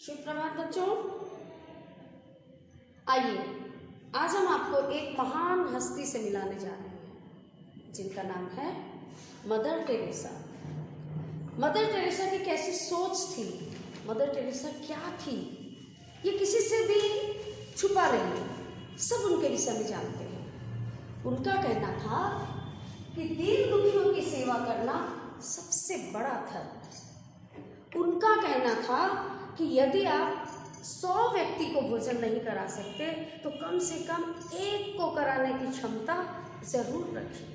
शुभ प्रभात बच्चों। आइए आज हम आपको एक महान हस्ती से मिलाने जा रहे हैं जिनका नाम है मदर टेरेसा। मदर टेरेसा की कैसी सोच थी, मदर टेरेसा क्या थी, ये किसी से भी छुपा रही है, सब उनके विषय में जानते हैं। उनका कहना था कि दीन दुखियों की सेवा करना सबसे बड़ा धर्म है। उनका कहना था कि यदि आप 100 व्यक्ति को भोजन नहीं करा सकते तो कम से कम एक को कराने की क्षमता जरूर रखिए,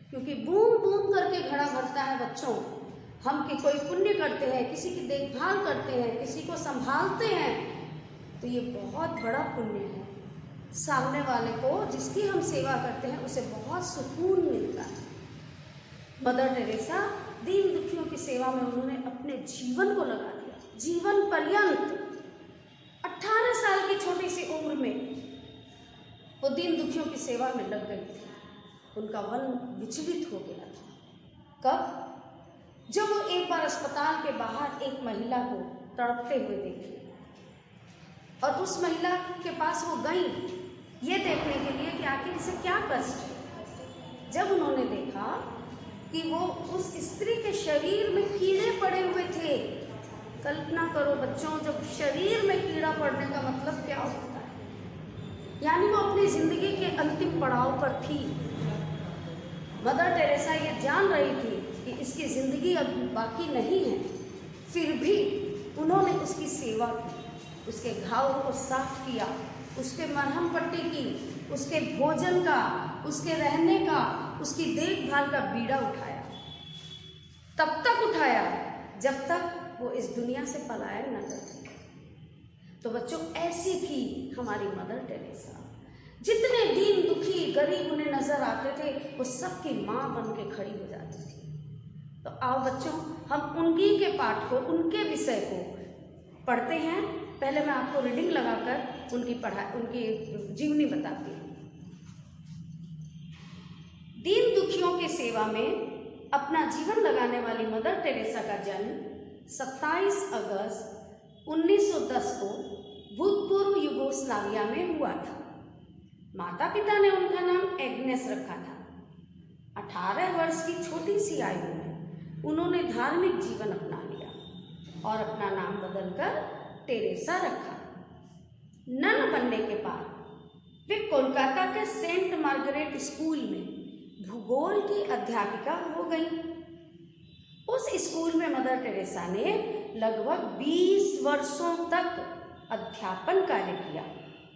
क्योंकि बूंद बूंद करके घड़ा भरता है। बच्चों, हम कि कोई पुण्य करते हैं, किसी की देखभाल करते हैं, किसी को संभालते हैं, तो ये बहुत बड़ा पुण्य है। सामने वाले को जिसकी हम सेवा करते हैं उसे बहुत सुकून मिलता है। मदर टेरेसा दीन दुखियों की सेवा में उन्होंने अपने जीवन को लगा दिया, जीवन पर्यंत। 18 साल की छोटी सी उम्र में वो दीन दुखियों की सेवा में लग गई थी। उनका मन विचलित हो गया था। कब? जब वो एक बार अस्पताल के बाहर एक महिला को तड़पते हुए देखी और उस महिला के पास वो गई ये देखने के लिए कि आखिर इसे क्या कष्ट है। जब उन्होंने देखा कि वो उस स्त्री के शरीर में कीड़े पड़े हुए थे। कल्पना करो बच्चों, जब शरीर में कीड़ा पड़ने का मतलब क्या होता है, यानी वो अपनी जिंदगी के अंतिम पड़ाव पर थी। मदर टेरेसा ये जान रही थी कि इसकी जिंदगी अब बाकी नहीं है, फिर भी उन्होंने उसकी सेवा की, उसके घाव को साफ किया, उसके मरहम पट्टी की, उसके भोजन का, उसके रहने का, उसकी देखभाल का बीड़ा उठाया। तब तक उठाया जब तक वो इस दुनिया से पलायन न कर सके। तो बच्चों, ऐसी थी हमारी मदर टेरेसा। जितने दीन दुखी गरीब उन्हें नजर आते थे वो सबकी माँ बन के खड़ी हो जाती थी। तो आओ बच्चों, हम उनकी के पाठ को, उनके विषय को पढ़ते हैं। पहले मैं आपको रीडिंग लगाकर उनकी जीवनी बताती हूँ। दीन दुखियों की सेवा में अपना जीवन लगाने वाली मदर टेरेसा का जन्म 27 अगस्त 1910 को भूतपूर्व युगोस्लाविया में हुआ था। माता पिता ने उनका नाम एग्नेस रखा था। 18 वर्ष की छोटी सी आयु में उन्होंने धार्मिक जीवन अपना लिया और अपना नाम बदलकर टेरेसा रखा। नन बनने के बाद वे कोलकाता के सेंट मार्गरेट स्कूल में भूगोल की अध्यापिका हो गई। उस स्कूल में मदर टेरेसा ने लगभग 20 वर्षों तक अध्यापन कार्य किया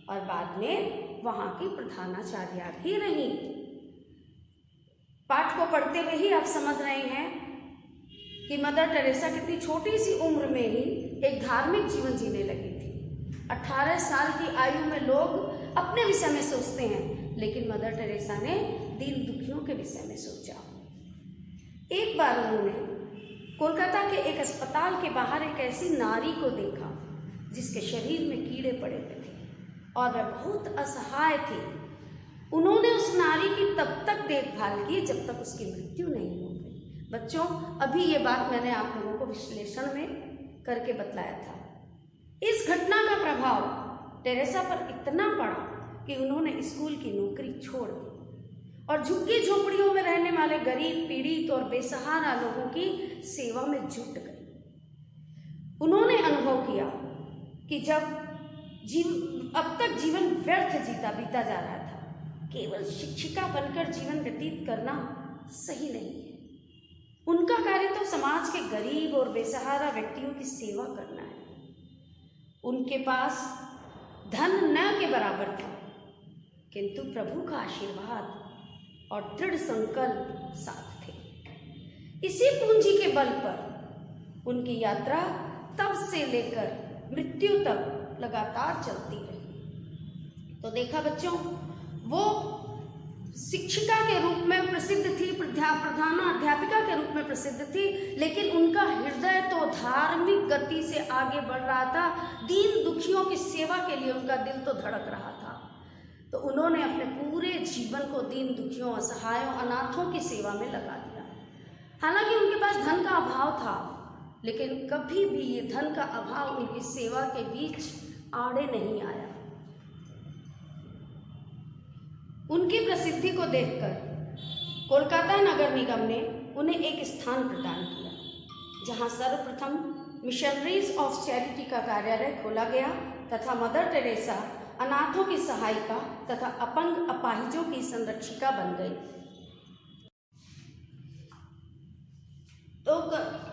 और बाद में वहां की प्रधानाचार्य भी रही। पाठ को पढ़ते हुए ही आप समझ रहे हैं कि मदर टेरेसा कितनी छोटी सी उम्र में ही एक धार्मिक जीवन जीने लगी थी। 18 साल की आयु में लोग अपने विषय में सोचते हैं, लेकिन मदर टेरेसा ने दीन दुखियों के विषय में सोचा। एक बार उन्होंने कोलकाता के एक अस्पताल के बाहर एक ऐसी नारी को देखा जिसके शरीर में कीड़े पड़े हुए थे और वह बहुत असहाय थी। उन्होंने उस नारी की तब तक देखभाल की जब तक उसकी मृत्यु नहीं हो गई। बच्चों, अभी ये बात मैंने आप लोगों को विश्लेषण में करके बतलाया था। इस घटना का प्रभाव टेरेसा पर इतना पड़ा कि उन्होंने स्कूल की नौकरी छोड़ दी और झुग्गी झोपड़ियों में रहने वाले गरीब, पीड़ित और बेसहारा लोगों की सेवा में जुट गई। उन्होंने अनुभव किया कि अब तक जीवन व्यर्थ बीता जा रहा था। केवल शिक्षिका बनकर जीवन व्यतीत करना सही नहीं है। उनका कार्य तो समाज के गरीब और बेसहारा व्यक्तियों की सेवा करना है। उनके पास धन न के बराबर था, किंतु प्रभु का आशीर्वाद और दृढ़ संकल्प साथ थे। इसी पूंजी के बल पर उनकी यात्रा तब से लेकर मृत्यु तक लगातार चलती रही। तो देखा बच्चों, वो शिक्षिका के रूप में प्रसिद्ध थी, प्रधान अध्यापिका के रूप में प्रसिद्ध थी, लेकिन उनका हृदय तो धार्मिक गति से आगे बढ़ रहा था। दीन दुखियों की सेवा के लिए उनका दिल तो धड़क रहा था। तो उन्होंने अपने पूरे जीवन को दीन दुखियों, असहायों, अनाथों की सेवा में लगा दिया। हालांकि उनके पास धन का अभाव था, लेकिन कभी भी ये धन का अभाव उनकी सेवा के बीच आड़े नहीं आया। उनकी प्रसिद्धि को देखकर कोलकाता नगर निगम ने उन्हें एक स्थान प्रदान किया, जहां सर्वप्रथम मिशनरीज ऑफ चैरिटी का कार्यालय खोला गया तथा मदर टेरेसा अनाथों की सहायिका तथा अपंग अपाहिजों की संरक्षिका बन गई। तो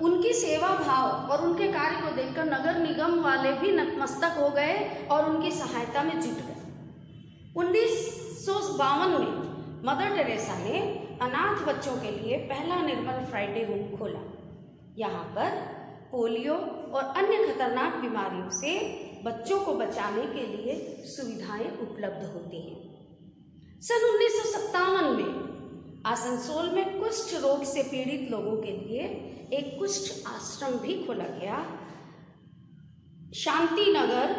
उनकी सेवा भाव और उनके कार्य को देखकर नगर निगम वाले भी नतमस्तक हो गए और उनकी सहायता में जुट गए। 1952 में मदर टेरेसा ने अनाथ बच्चों के लिए पहला निर्मल फ्राइडे होम खोला। यहाँ पर पोलियो और अन्य खतरनाक बीमारियों से बच्चों को बचाने के लिए सुविधाएं उपलब्ध होती हैं। सन 1957 में आसनसोल में कुष्ठ रोग से पीड़ित लोगों के लिए एक कुष्ठ आश्रम भी खोला गया। शांति नगर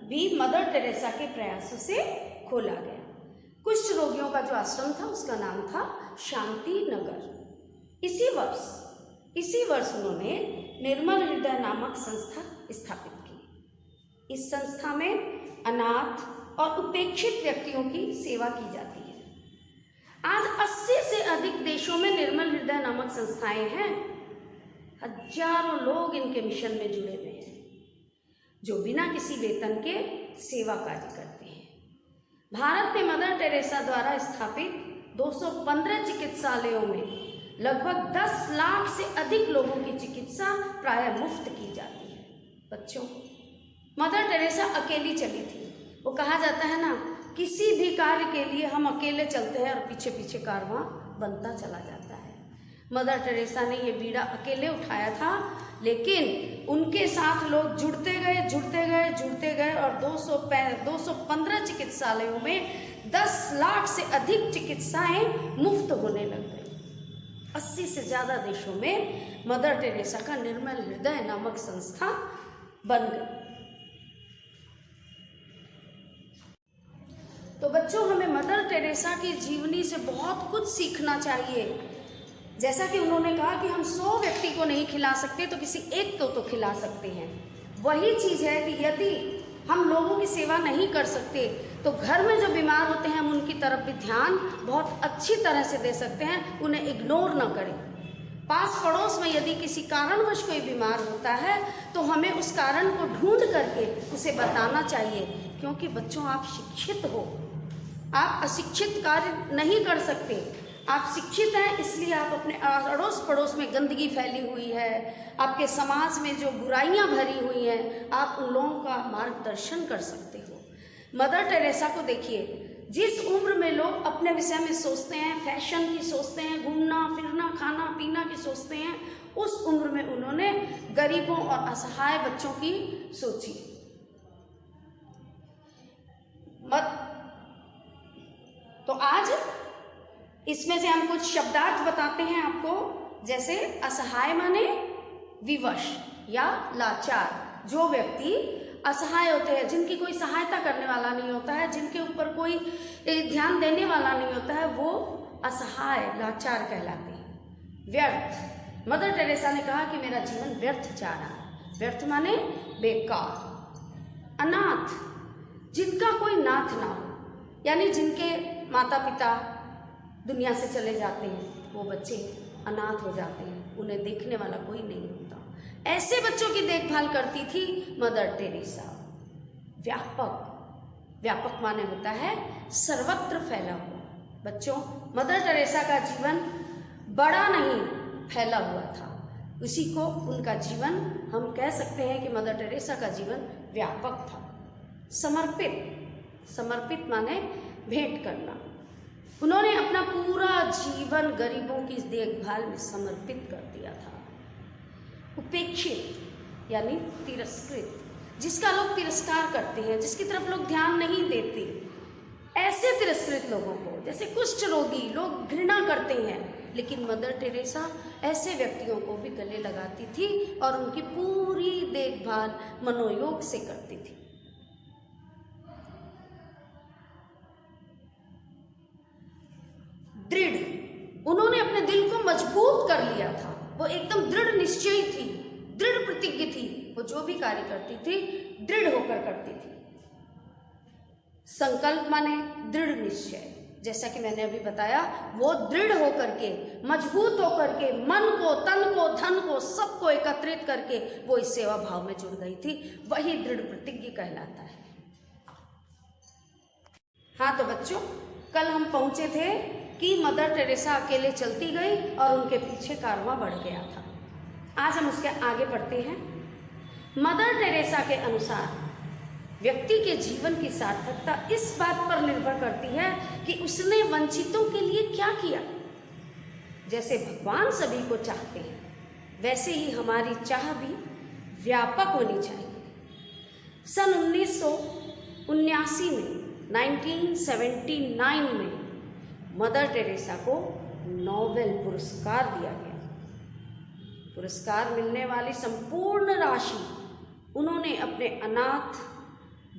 भी मदर टेरेसा के प्रयासों से खोला गया। कुष्ठ रोगियों का जो आश्रम था उसका नाम था शांति नगर। इसी वर्ष उन्होंने निर्मल हृदय नामक संस्था स्थापित की। इस संस्था में अनाथ और उपेक्षित व्यक्तियों की सेवा की जाती है। आज 80 से अधिक देशों में निर्मल हृदय नामक संस्थाएं हैं। हजारों लोग इनके मिशन में जुड़े हुए हैं, जो बिना किसी वेतन के सेवा कार्य करते हैं। भारत में मदर टेरेसा द्वारा स्थापित 215 चिकित्सालयों में लगभग 10 लाख से अधिक लोगों की चिकित्सा प्रायः मुफ्त की जाती है। बच्चों, मदर टेरेसा अकेली चली थी। वो कहा जाता है ना, किसी भी कार्य के लिए हम अकेले चलते हैं और पीछे पीछे कारवां बनता चला जाता है। मदर टेरेसा ने ये बीड़ा अकेले उठाया था, लेकिन उनके साथ लोग जुड़ते गए और 215 चिकित्सालयों में 10 लाख से अधिक चिकित्साएं मुफ्त होने लग गई। 80 से ज़्यादा देशों में मदर टेरेसा का निर्मल हृदय नामक संस्था बन गई। तो बच्चों, हमें मदर टेरेसा की जीवनी से बहुत कुछ सीखना चाहिए। जैसा कि उन्होंने कहा कि हम 100 व्यक्ति को नहीं खिला सकते तो किसी एक को तो खिला सकते हैं। वही चीज़ है कि यदि हम लोगों की सेवा नहीं कर सकते तो घर में जो बीमार होते हैं हम उनकी तरफ भी ध्यान बहुत अच्छी तरह से दे सकते हैं, उन्हें इग्नोर ना करें। पास पड़ोस में यदि किसी कारणवश कोई बीमार होता है तो हमें उस कारण को ढूंढ करके उसे बताना चाहिए, क्योंकि बच्चों, आप शिक्षित हो, आप अशिक्षित कार्य नहीं कर सकते। आप शिक्षित हैं, इसलिए आप अपने अड़ोस पड़ोस में गंदगी फैली हुई है, आपके समाज में जो बुराइयां भरी हुई हैं, आप उन लोगों का मार्गदर्शन कर सकते हो। मदर टेरेसा को देखिए, जिस उम्र में लोग अपने विषय में सोचते हैं, फैशन की सोचते हैं, घूमना फिरना खाना पीना की सोचते हैं, उस उम्र में उन्होंने गरीबों और असहाय बच्चों की सोची। तो आज इसमें से हम कुछ शब्दार्थ बताते हैं आपको। जैसे असहाय माने विवश या लाचार। जो व्यक्ति असहाय होते हैं, जिनकी कोई सहायता करने वाला नहीं होता है, जिनके ऊपर कोई ध्यान देने वाला नहीं होता है, वो असहाय लाचार कहलाते हैं। व्यर्थ, मदर टेरेसा ने कहा कि मेरा जीवन व्यर्थ जा रहा है। व्यर्थ माने बेकार। अनाथ, जिनका कोई नाथ ना हो, यानी जिनके माता पिता दुनिया से चले जाते हैं, वो बच्चे अनाथ हो जाते हैं, उन्हें देखने वाला कोई नहीं होता। ऐसे बच्चों की देखभाल करती थी मदर टेरेसा। व्यापक, व्यापक माने होता है सर्वत्र फैला हुआ। बच्चों, मदर टेरेसा का जीवन बड़ा नहीं फैला हुआ था, उसी को उनका जीवन हम कह सकते हैं कि मदर टेरेसा का जीवन व्यापक था। समर्पित, समर्पित माने भेंट करना। उन्होंने अपना पूरा जीवन गरीबों की देखभाल में समर्पित कर दिया था। उपेक्षित यानी तिरस्कृत, जिसका लोग तिरस्कार करते हैं, जिसकी तरफ लोग ध्यान नहीं देते, ऐसे तिरस्कृत लोगों को, जैसे कुष्ठ रोगी लोग घृणा करते हैं, लेकिन मदर टेरेसा ऐसे व्यक्तियों को भी गले लगाती थी और उनकी पूरी देखभाल मनोयोग से करती थी। दृढ़, उन्होंने अपने दिल को मजबूत कर लिया था। वो एकदम दृढ़ निश्चयी थी, दृढ़ प्रतिज्ञ थी। वो जो भी कार्य करती थी दृढ़ होकर करती थी। संकल्प माने दृढ़ निश्चय, जैसा कि मैंने अभी बताया, वो दृढ़ होकर के, मजबूत होकर के, मन को, तन को, धन को, सबको एकत्रित करके वो इस सेवा भाव में जुड़ गई थी। वही दृढ़ प्रतिज्ञ कहलाता है। हाँ तो बच्चों, कल हम पहुंचे थे कि मदर टेरेसा अकेले चलती गई और उनके पीछे कारवां बढ़ गया था। आज हम उसके आगे बढ़ते हैं। मदर टेरेसा के अनुसार व्यक्ति के जीवन की सार्थकता इस बात पर निर्भर करती है कि उसने वंचितों के लिए क्या किया। जैसे भगवान सभी को चाहते हैं, वैसे ही हमारी चाह भी व्यापक होनी चाहिए। सन 1979 में 1979 में मदर टेरेसा को नोबेल पुरस्कार दिया गया। पुरस्कार मिलने वाली संपूर्ण राशि उन्होंने अपने अनाथ,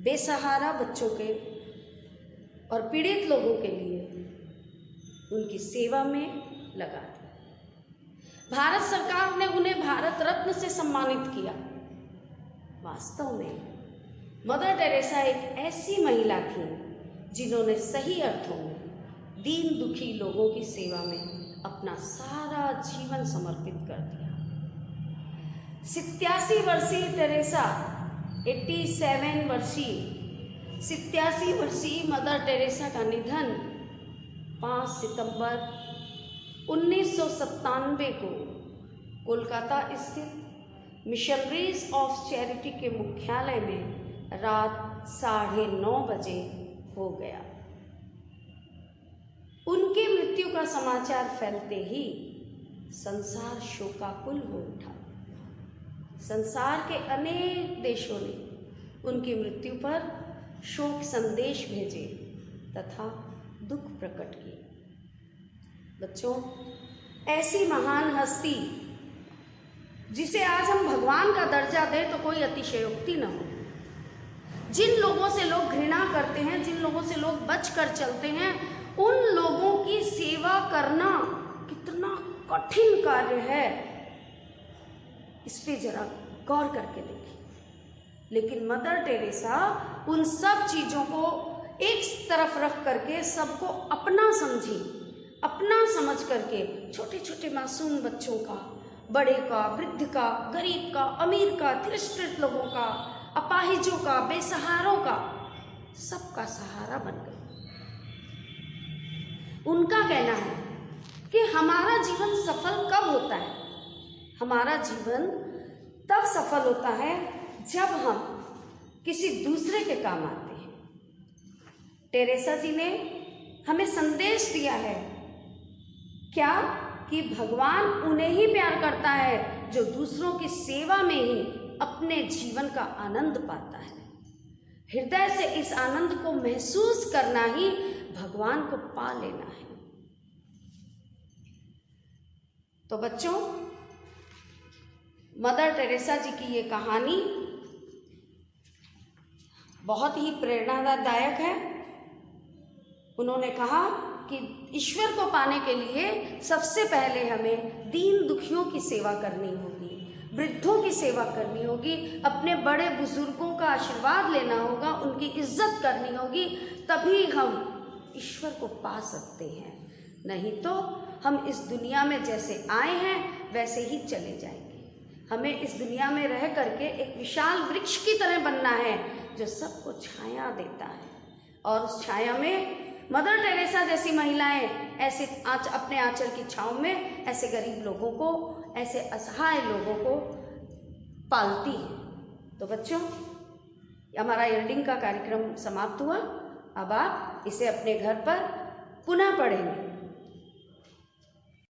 बेसहारा बच्चों के और पीड़ित लोगों के लिए उनकी सेवा में लगा दी। भारत सरकार ने उन्हें भारत रत्न से सम्मानित किया। वास्तव में मदर टेरेसा एक ऐसी महिला थी जिन्होंने सही अर्थों में दीन दुखी लोगों की सेवा में अपना सारा जीवन समर्पित कर दिया। 87 वर्षीय टेरेसा, 87 वर्षीय मदर टेरेसा का निधन 5 सितंबर 1997 को कोलकाता स्थित मिशनरीज ऑफ चैरिटी के मुख्यालय में रात 9:30 बजे हो गया। उनकी मृत्यु का समाचार फैलते ही संसार शोकाकुल हो उठा। संसार के अनेक देशों ने उनकी मृत्यु पर शोक संदेश भेजे तथा दुख प्रकट किए। बच्चों, ऐसी महान हस्ती जिसे आज हम भगवान का दर्जा दें तो कोई अतिशयोक्ति न हो। जिन लोगों से लोग घृणा करते हैं, जिन लोगों से लोग बच कर चलते हैं, उन लोगों की सेवा करना कितना कठिन कार्य है, इस पे जरा गौर करके देखिए। लेकिन मदर टेरेसा उन सब चीज़ों को एक तरफ रख करके सबको अपना समझी, अपना समझ करके छोटे छोटे मासूम बच्चों का, बड़े का, वृद्ध का, गरीब का, अमीर का, तिरस्कृत लोगों का, अपाहिजों का, बेसहारों का, सबका सहारा बन गई। उनका कहना है कि हमारा जीवन सफल कब होता है? हमारा जीवन तब सफल होता है जब हम किसी दूसरे के काम आते हैं। टेरेसा जी ने हमें संदेश दिया है क्या कि भगवान उन्हें ही प्यार करता है जो दूसरों की सेवा में ही अपने जीवन का आनंद पाता है। हृदय से इस आनंद को महसूस करना ही भगवान को पा लेना है। तो बच्चों, मदर टेरेसा जी की ये कहानी बहुत ही प्रेरणादायक है। उन्होंने कहा कि ईश्वर को पाने के लिए सबसे पहले हमें दीन दुखियों की सेवा करनी होगी, वृद्धों की सेवा करनी होगी, अपने बड़े बुजुर्गों का आशीर्वाद लेना होगा, उनकी इज्जत करनी होगी, तभी हम ईश्वर को पा सकते हैं। नहीं तो हम इस दुनिया में जैसे आए हैं वैसे ही चले जाएंगे। हमें इस दुनिया में रह करके एक विशाल वृक्ष की तरह बनना है जो सबको छाया देता है, और उस छाया में मदर टेरेसा जैसी महिलाएं ऐसे अपने आंचल की छांव में ऐसे गरीब लोगों को, ऐसे असहाय लोगों को पालती है। तो बच्चों, हमारा रीडिंग का कार्यक्रम समाप्त हुआ। अब आप इसे अपने घर पर पुनः पढ़ेंगे।